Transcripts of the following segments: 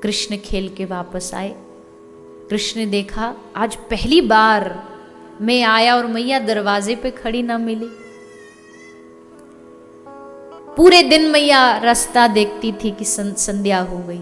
कृष्ण खेल के वापस आए। कृष्ण ने देखा आज पहली बार मैं आया और मैया दरवाजे पे खड़ी ना मिली। पूरे दिन मैया रास्ता देखती थी कि संध्या हो गई,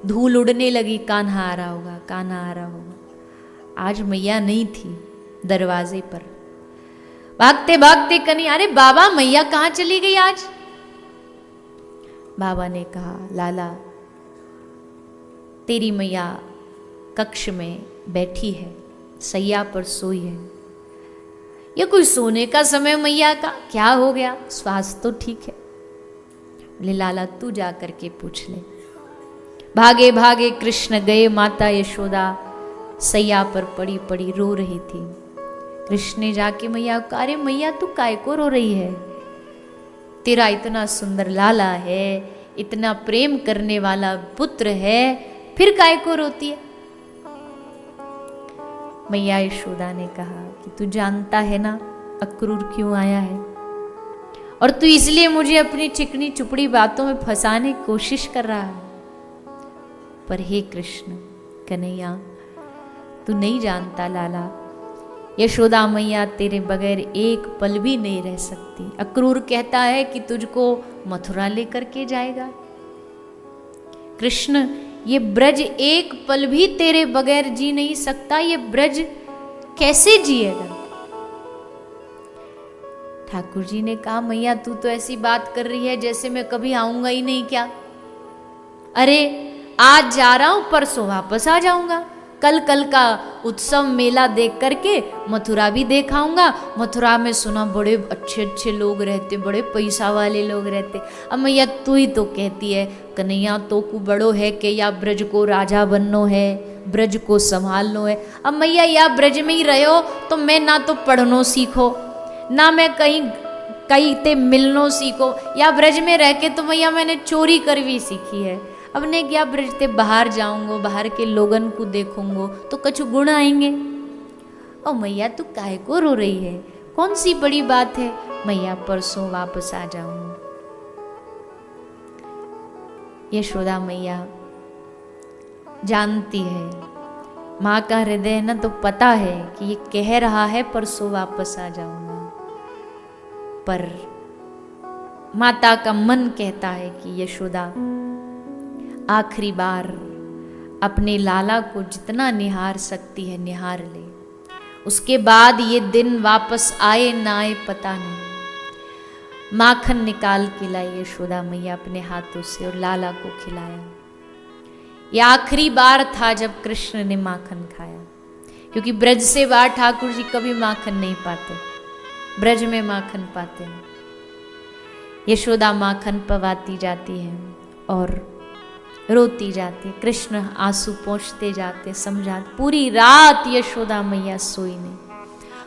धूल उड़ने लगी, कान्हा आ रहा होगा, कान्हा आ रहा होगा। आज मैया नहीं थी दरवाजे पर। भागते भागते कनी, अरे बाबा मैया कहाँ चली गई आज? बाबा ने कहा, लाला तेरी मैया कक्ष में बैठी है, सैया पर सोई है। ये कोई सोने का समय मैया का? क्या हो गया? स्वास्थ्य तो ठीक है। बोले लाला तू जा करके पूछ ले। भागे भागे कृष्ण गए। माता यशोदा सैया पर पड़ी पड़ी रो रही थी। कृष्ण ने जाके मैया को, अरे मैया तू काय को रो रही है? तेरा इतना सुंदर लाला है, इतना प्रेम करने वाला पुत्र है, फिर काय को रोती है? मैया यशोदा ने कहा कि तू जानता है ना अक्रूर क्यों आया है, और तू इसलिए मुझे अपनी चिकनी चुपड़ी बातों में फंसाने की कोशिश कर रहा है। पर हे कृष्ण कन्हैया, तू नहीं जानता लाला, यशोदा मैया तेरे बगैर एक पल भी नहीं रह सकती। अक्रूर कहता है कि तुझको मथुरा लेकर के जाएगा। कृष्ण, ये ब्रज एक पल भी तेरे बगैर जी नहीं सकता, ये ब्रज कैसे जिएगा? ठाकुर जी ने कहा, मैया तू तो ऐसी बात कर रही है जैसे मैं कभी आऊंगा ही नहीं क्या? अरे आज जा रहा हूं, परसों वापस आ जाऊंगा। कल का उत्सव मेला देख करके मथुरा भी देखाऊंगा। मथुरा में सुना बड़े अच्छे अच्छे लोग रहते, बड़े पैसा वाले लोग रहते। अब मैया तू ही तो कहती है कन्हैया तो को बड़ो है कि या ब्रज को राजा बननो है, ब्रज को संभालनो है। अब मैया या ब्रज में ही रहो तो मैं ना तो पढ़नो सीखो, ना मैं कहीं ते मिलनो सीखो, या ब्रज में रह के तो मैया मैंने चोरी करवी सीखी है। अब ने क्या ब्रज ते बाहर जाऊंगो, बाहर के लोगन को देखूंगो तो कुछ गुण आएंगे। ओ मैया तू काहे को रो रही है? कौन सी बड़ी बात है? मैया परसों वापस आ जाऊंगी। यशोदा मैया जानती है, माँ का हृदय ना तो पता है कि ये कह रहा है परसों वापस आ जाऊंगा, पर माता का मन कहता है कि यशोदा आखिरी बार अपने लाला को जितना निहार सकती है निहार ले, उसके बाद ये दिन वापस आए ना आए पता नहीं। माखन निकाल के लाई यशोदा मैया अपने हाथों से और लाला को खिलाया। ये आखिरी बार था जब कृष्ण ने माखन खाया, क्योंकि ब्रज से बाहर ठाकुर जी कभी माखन नहीं पाते, ब्रज में माखन पाते हैं। यशोदा माखन पवाती जाती है और रोती जाती। कृष्ण आंसू पोंछते जाते, समझाते। पूरी रात यशोदा मैया सोई नहीं,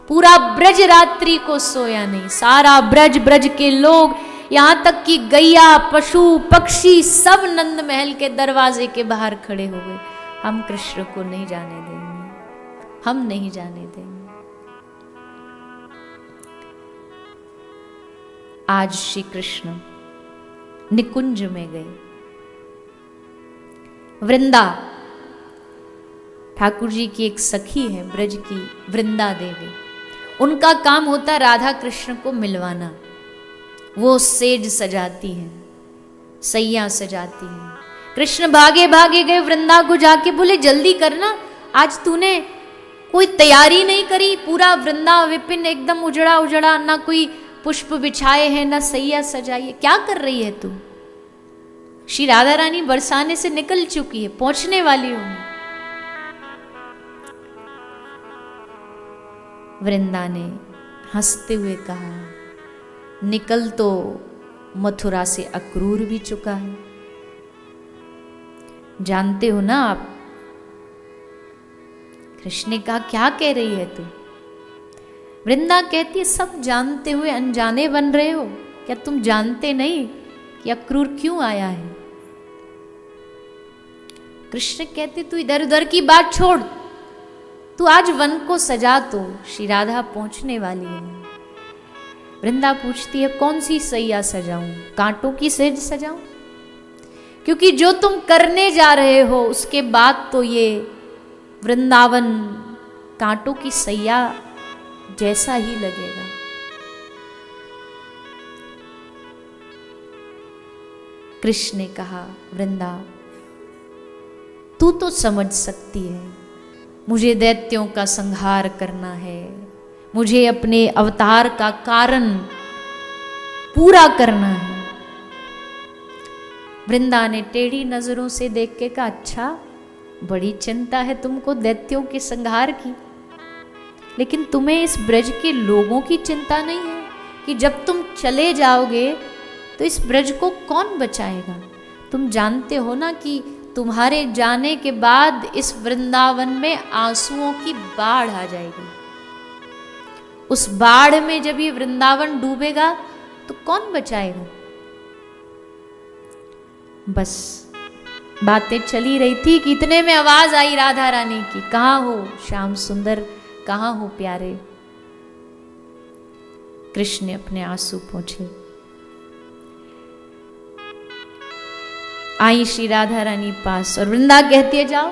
पूरा ब्रज रात्रि को सोया नहीं। सारा ब्रज, ब्रज के लोग, यहाँ तक कि गैया, पशु पक्षी सब नंद महल के दरवाजे के बाहर खड़े हो गए। हम कृष्ण को नहीं जाने देंगे, हम नहीं जाने देंगे। आज श्री कृष्ण निकुंज में गए। वृंदा ठाकुर जी की एक सखी है ब्रज की, वृंदा देवी। उनका काम होता है राधा कृष्ण को मिलवाना। वो सेज सजाती हैं, सैया सजाती हैं। कृष्ण भागे भागे गए वृंदा को जाके बोले जल्दी करना, आज तूने कोई तैयारी नहीं करी। पूरा वृंदा विपिन एकदम उजड़ा उजड़ा, ना कोई पुष्प बिछाए हैं ना सैया सजाई है, क्या कर रही है तू? श्री राधा रानी बरसाने से निकल चुकी है, पहुंचने वाली होंगी। वृंदा ने हंसते हुए कहा, निकल तो मथुरा से अक्रूर भी चुका है, जानते हो ना आप। कृष्ण ने कहा क्या कह रही है तू? वृंदा कहती है सब जानते हुए अनजाने बन रहे हो क्या? तुम जानते नहीं कि अक्रूर क्यों आया है? कृष्ण कहते तू इधर उधर की बात छोड़, तू आज वन को सजा, तो श्री राधा पहुंचने वाली है। वृंदा पूछती है कौन सी सैया सजाऊं? कांटों की सेज सजाऊं? क्योंकि जो तुम करने जा रहे हो उसके बाद तो ये वृंदावन कांटों की सैया जैसा ही लगेगा। कृष्ण ने कहा, वृंदा तू तो समझ सकती है, मुझे दैत्यों का संहार करना है, मुझे अपने अवतार का कारण पूरा करना है। वृंदा ने टेढ़ी नजरों से देख के कहा, अच्छा बड़ी चिंता है तुमको दैत्यों के संहार की, लेकिन तुम्हें इस ब्रज के लोगों की चिंता नहीं है कि जब तुम चले जाओगे तो इस ब्रज को कौन बचाएगा? तुम जानते हो ना कि तुम्हारे जाने के बाद इस वृंदावन में आंसुओं की बाढ़ आ जाएगी। उस बाढ़ में जब ये वृंदावन डूबेगा तो कौन बचाएगा? बस बातें चली रही थी कि इतने में आवाज आई राधा रानी की, कहाँ हो श्याम सुंदर, कहाँ हो प्यारे? कृष्ण ने अपने आंसू पोंछे। आई श्री राधा रानी पास और वृंदा कहती है, जाओ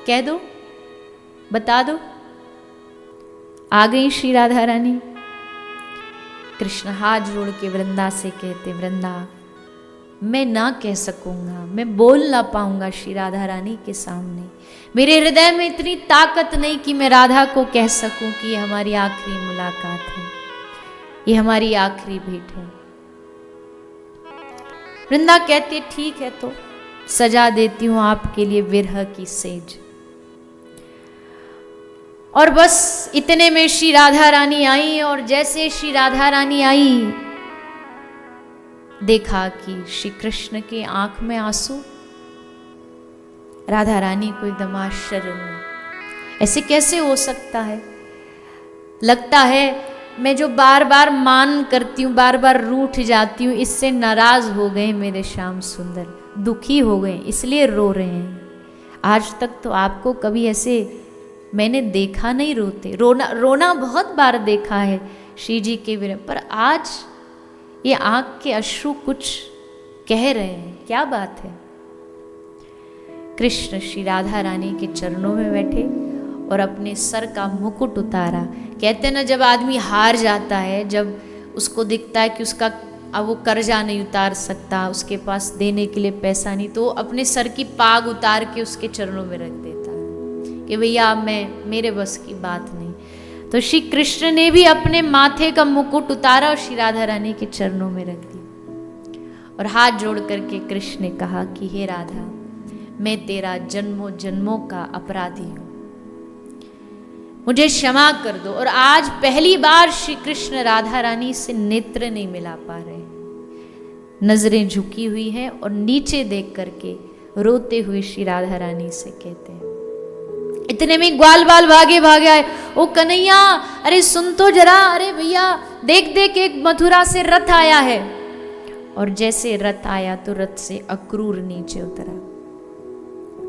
कह दो, बता दो। आ गई श्री राधा रानी। कृष्ण हाथ जोड़ के वृंदा से कहते, वृंदा मैं ना कह सकूंगा, मैं बोल ना पाऊंगा श्री राधा रानी के सामने। मेरे हृदय में इतनी ताकत नहीं कि मैं राधा को कह सकूं कि ये हमारी आखिरी मुलाकात है, ये हमारी आखिरी भेंट है। वृंदा कहती है, ठीक है तो सजा देती हूं आपके लिए विरह की सेज। और बस इतने में श्री राधा रानी आई, और जैसे श्री राधा रानी आई देखा कि श्री कृष्ण के आंख में आंसू। राधा रानी को एकदम आश्चर्य हुआ, ऐसे कैसे हो सकता है? लगता है मैं जो बार बार मान करती हूँ, बार बार रूठ जाती हूँ, इससे नाराज हो गए मेरे श्याम सुंदर, दुखी हो गए, इसलिए रो रहे हैं। आज तक तो आपको कभी ऐसे मैंने देखा नहीं रोते। रोना बहुत बार देखा है श्री जी के विरह, पर आज ये आंख के अश्रु कुछ कह रहे हैं, क्या बात है? कृष्ण श्री राधा रानी के चरणों में बैठे और अपने सर का मुकुट उतारा। कहते हैं ना, जब आदमी हार जाता है, जब उसको दिखता है कि उसका अब वो कर्जा नहीं उतार सकता, उसके पास देने के लिए पैसा नहीं, तो अपने सर की पाग उतार के उसके चरणों में रख देता है कि भैया मेरे बस की बात नहीं। तो श्री कृष्ण ने भी अपने माथे का मुकुट उतारा और श्री राधा रानी के चरणों में रख दिया और हाथ जोड़ करके कृष्ण ने कहा कि हे राधा, मैं तेरा जन्मों जन्मों का अपराधी हूं, मुझे क्षमा कर दो। और आज पहली बार श्री कृष्ण राधा रानी से नेत्र नहीं मिला पा रहे, नजरें झुकी हुई हैं और नीचे देख करके रोते हुए श्री राधा रानी से कहते हैं। इतने में ग्वाल बाल भागे आए, ओ कन्हैया अरे सुन तो जरा, अरे भैया देख देख एक मथुरा से रथ आया है। और जैसे रथ आया तो रथ से अक्रूर नीचे उतरा।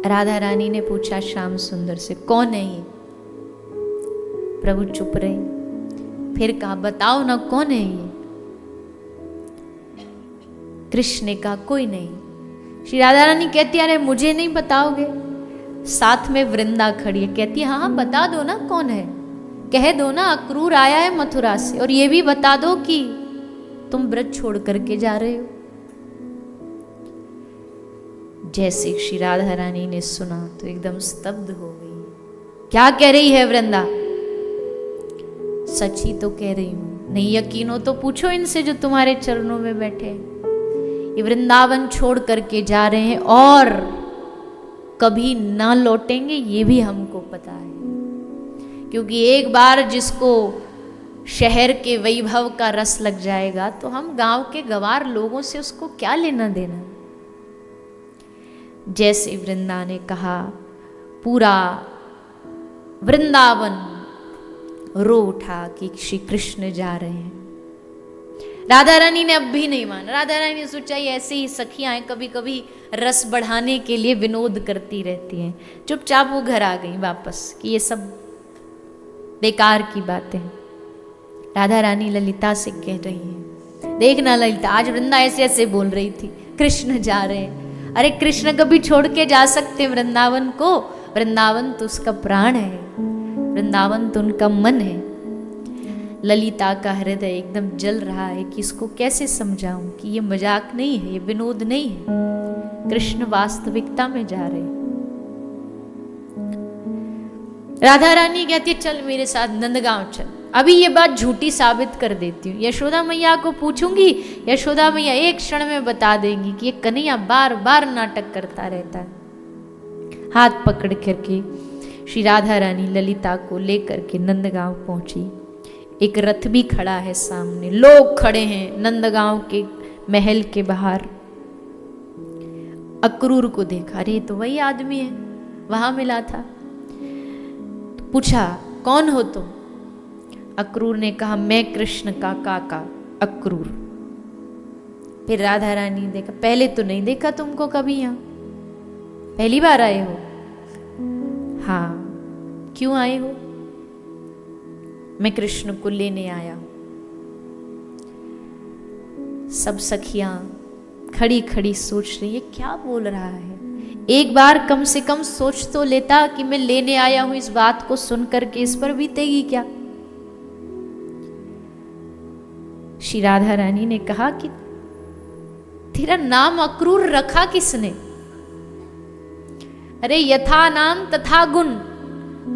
राधा रानी ने पूछा श्याम सुंदर से, कौन है ये? प्रभु चुप रहे, फिर कहा बताओ ना कौन है ये? कृष्ण ने कहा कोई नहीं। श्री राधा रानी कहती है, अरे मुझे नहीं बताओगे? साथ में वृंदा खड़ी है, कहती है हाँ बता दो ना कौन है, कह दो ना अक्रूर आया है मथुरा से, और ये भी बता दो कि तुम ब्रज छोड़ करके जा रहे हो। जैसे श्री राधा रानी ने सुना तो एकदम स्तब्ध हो गई। क्या कह रही है वृंदा? सच ही तो कह रही हूं, नहीं यकीन हो तो पूछो इनसे जो तुम्हारे चरणों में बैठे। ये वृंदावन छोड़ करके जा रहे हैं और कभी ना लौटेंगे, ये भी हमको पता है, क्योंकि एक बार जिसको शहर के वैभव का रस लग जाएगा तो हम गांव के गंवार लोगों से उसको क्या लेना देना। जैसे वृंदा ने कहा, पूरा वृंदावन रो उठा कि श्री कृष्ण जा रहे हैं। राधा रानी ने अब भी नहीं माना। राधा रानी ने सोचा ये ऐसे ही सखियां कभी कभी रस बढ़ाने के लिए विनोद करती रहती हैं। चुपचाप वो घर आ गई वापस कि ये सब बेकार की बातें। राधा रानी ललिता से कह रही है, देखना ललिता आज वृंदा ऐसे ऐसे बोल रही थी, कृष्ण जा रहे हैं। अरे कृष्ण कभी छोड़ के जा सकते वृंदावन को? वृंदावन तो उसका प्राण है, वृंदावन तो उनका मन है। ललिता का हृदय एकदम जल रहा है कि इसको कैसे समझाऊं कि ये मजाक नहीं है, ये विनोद नहीं है, कृष्ण वास्तविकता में जा रहे हैं। राधा रानी कहती है चल मेरे साथ नंदगांव चल, अभी ये बात झूठी साबित कर देती हूँ। यशोदा मैया को पूछूंगी, यशोदा मैया एक क्षण में बता देंगी कि ये कन्हैया बार बार नाटक करता रहता है। हाथ पकड़ करके श्री राधा रानी ललिता को लेकर के नंदगांव पहुंची। एक रथ भी खड़ा है सामने, लोग खड़े हैं नंदगांव के महल के बाहर। अक्रूर को देखा, अरे तो वही आदमी है, वहां मिला था। तो पूछा कौन हो तुम? अक्रूर ने कहा मैं कृष्ण का काका अक्रूर। फिर राधा रानी ने देखा, पहले तो नहीं देखा तुमको कभी, यहां पहली बार आए हो? हाँ, क्यों आए हो? मैं कृष्ण को लेने आया हूं। सब सखियां खड़ी खड़ी सोच रही है क्या बोल रहा है। एक बार कम से कम सोच तो लेता कि मैं लेने आया हूं, इस बात को सुनकर के इस पर बीतेगी क्या। श्री राधा रानी ने कहा कि तेरा नाम अक्रूर रखा किसने? अरे यथा नाम तथा गुण,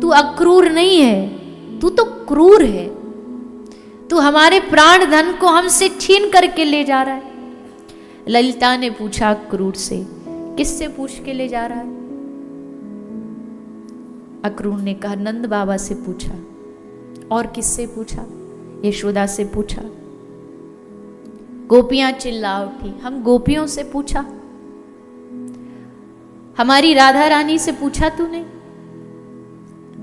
तू अक्रूर नहीं है, तू तो क्रूर है। तू हमारे प्राण धन को हमसे छीन करके ले जा रहा है। ललिता ने पूछा अक्रूर से, किससे पूछ के ले जा रहा है? अक्रूर ने कहा नंद बाबा से पूछा। और किससे पूछा? यशोदा से पूछा। गोपियां चिल्ला उठी, हम गोपियों से पूछा? हमारी राधा रानी से पूछा तूने?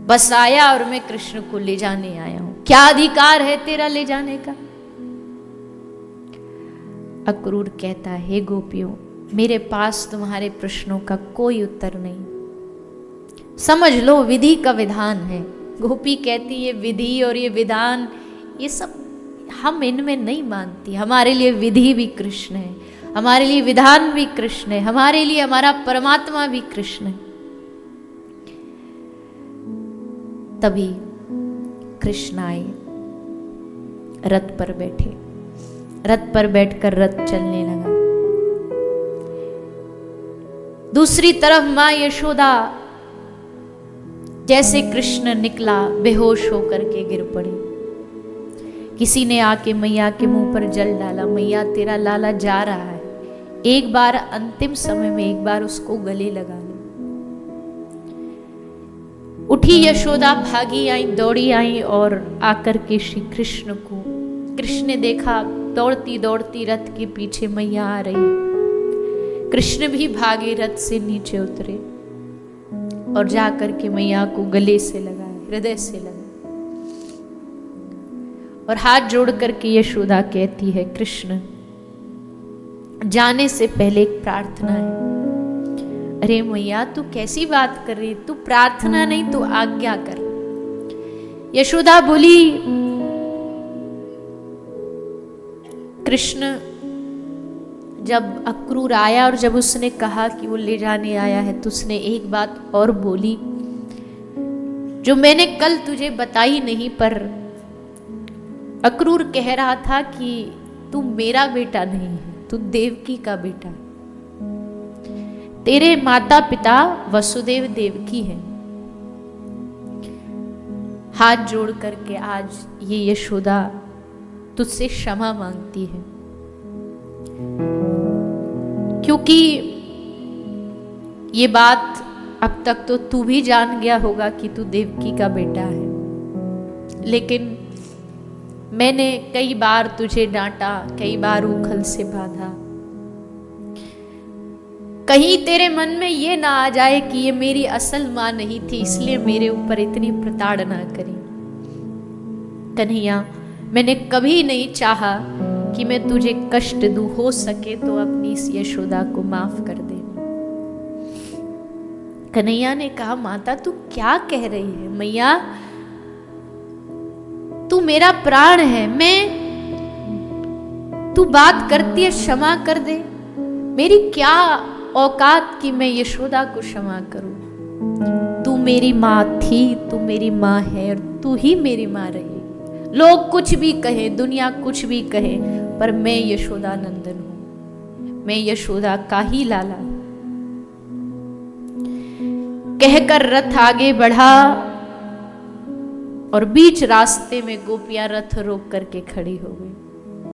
बस आया और मैं कृष्ण को ले जाने आया हूं, क्या अधिकार है तेरा ले जाने का? अक्रूर कहता है गोपियों, मेरे पास तुम्हारे प्रश्नों का कोई उत्तर नहीं, समझ लो विधि का विधान है। गोपी कहती है विधि और ये विधान ये सब हम इनमें नहीं मानती, हमारे लिए विधि भी कृष्ण है, हमारे लिए विधान भी कृष्ण है, हमारे लिए हमारा परमात्मा भी कृष्ण है। तभी कृष्ण आए, रथ पर बैठे, रथ पर बैठकर रथ चलने लगा। दूसरी तरफ मां यशोदा जैसे कृष्ण निकला बेहोश होकर के गिर पड़ी। किसी ने आके मैया के मुंह पर जल डाला, मैया तेरा लाला जा रहा है, एक बार अंतिम समय में एक बार उसको गले लगा ले। उठी यशोदा, भागी आई, दौड़ी आई और आकर के श्री कृष्ण को, कृष्ण ने देखा दौड़ती दौड़ती रथ के पीछे मैया आ रही है। कृष्ण भी भागे, रथ से नीचे उतरे और जाकर के मैया को गले से लगाए, हृदय से लगाए और हाथ जोड़ करके यशोदा कहती है कृष्ण जाने से पहले एक प्रार्थना है। अरे मैया तू कैसी बात कर रही, तू प्रार्थना नहीं तू आज्ञा कर। यशोदा बोली कृष्ण जब अक्रूर आया और जब उसने कहा कि वो ले जाने आया है तो उसने एक बात और बोली जो मैंने कल तुझे बताई नहीं, पर अक्रूर कह रहा था कि तू मेरा बेटा नहीं है, तू देवकी का बेटा, तेरे माता पिता वसुदेव देवकी हैं। हाथ जोड़ करके आज ये यशोदा तुझसे क्षमा मांगती है, क्योंकि ये बात अब तक तो तू भी जान गया होगा कि तू देवकी का बेटा है, लेकिन मैंने कई बार तुझे डांटा, कई बार उखल से बांधा। कहीं तेरे मन में ये ना आ जाए कि ये मेरी असल मां नहीं थी, इसलिए मेरे ऊपर इतनी प्रताड़ना करी। कन्हैया मैंने कभी नहीं चाहा कि मैं तुझे कष्ट दूं, हो सके तो अपनी इस यशोदा को माफ कर दे। कन्हैया ने कहा माता तू क्या कह रही है? मैया तू मेरा प्राण है, मैं तू बात करती है क्षमा कर दे, मेरी क्या औकात कि मैं यशोदा को क्षमा करूं। तू मेरी माँ थी, तू मेरी माँ है और तू ही मेरी माँ रहेगी। लोग कुछ भी कहे, दुनिया कुछ भी कहे, पर मैं यशोदा नंदन हूं, मैं यशोदा का ही लाला। कहकर रथ आगे बढ़ा और बीच रास्ते में गोपियां रथ रोक करके खड़ी हो गई।